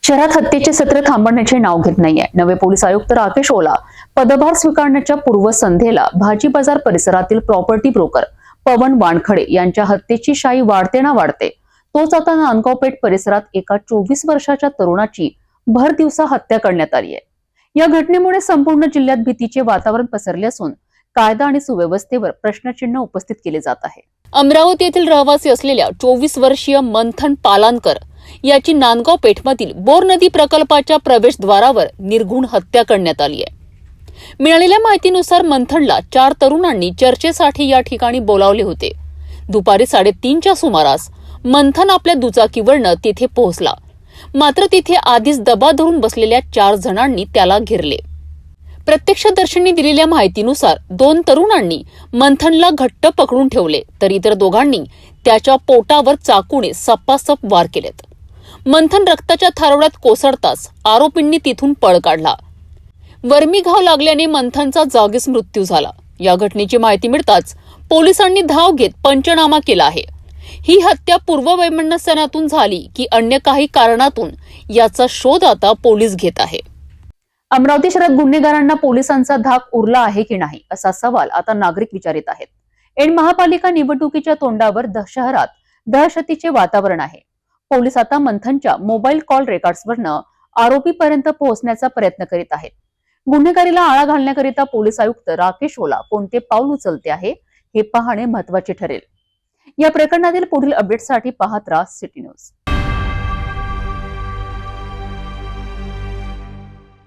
शहरात हत्येचे सत्र थांबण्याचे नाव घेत नाहीये. नवे पोलीस आयुक्त राकेश ओला पदभार स्वीकारण्याच्या पूर्वसंध्येला भाजी बाजार परिसरातील प्रॉपर्टी ब्रोकर पवन वानखडे यांच्या हत्येची शाई वाढते ना वाढते. तोच आता नांदगाव पेठ परिसरात एका 24 वर्षाच्या तरुणाची भर दिवसा हत्या करण्यात आली आहे. या घटनेमुळे संपूर्ण जिल्ह्यात भीतीचे वातावरण पसरले असून कायदा आणि सुव्यवस्थेवर प्रश्नचिन्ह उपस्थित केले जात आहे. अमरावती येथील रहिवासी असलेल्या 24 वर्षीय मंथन पालानकर याची नांदगाव पेठमधील बोर नदी प्रकल्पाच्या प्रवेशद्वारावर निर्घुण हत्या करण्यात आली आहे. मिळालेल्या माहितीनुसार मंथनला 4 तरुणांनी चर्चेसाठी या ठिकाणी बोलावले होते. दुपारी 3:30च्या सुमारास मंथन आपल्या दुचाकीवरनं तिथे पोहोचला. मात्र तिथे आधीच दबा धरून बसलेल्या 4 जणांनी त्याला घेरले. प्रत्यक्षदर्शींनी दिलेल्या माहितीनुसार 2 तरुणांनी मंथनला घट्ट पकडून ठेवले, तर इतर दोघांनी त्याच्या पोटावर चाकूने सपासप वार केलेत. मंथन रक्ताच्या थारोळ्यात कोसळताच आरोपींनी तिथून पळ काढला. वर्मी घाव लागल्याने मंथनचा जागीच मृत्यू झाला. या घटनेची माहिती मिळताच पोलिसांनी धाव घेत पंचनामा केला आहे. ही हत्या पूर्ववैमनस्यातून झाली की अन्य काही कारणातून याचा शोध आता पोलीस घेत आहे. अमरावती शहरात गुन्हेगारांना पोलिसांचा धाक उरला आहे की नाही असा सवाल आता नागरिक विचारित आहेत. ऐन महापालिका निवडणुकीच्या तोंडावर शहरात दहशतीचे वातावरण आहे. पोलीस आता मंथनच्या मोबाईल कॉल रेकॉर्ड्सवरनं आरोपीपर्यंत पोहोचण्याचा प्रयत्न करीत आहेत. गुन्हेगारीला आळा घालण्याकरिता पोलीस आयुक्त राकेश ओला कोणते पाऊल उचलते आहे हे पाहणे महत्त्वाचे ठरेल. या प्रकरणातील पुढील अपडेटसाठी पाहत राहा सिटी न्यूज.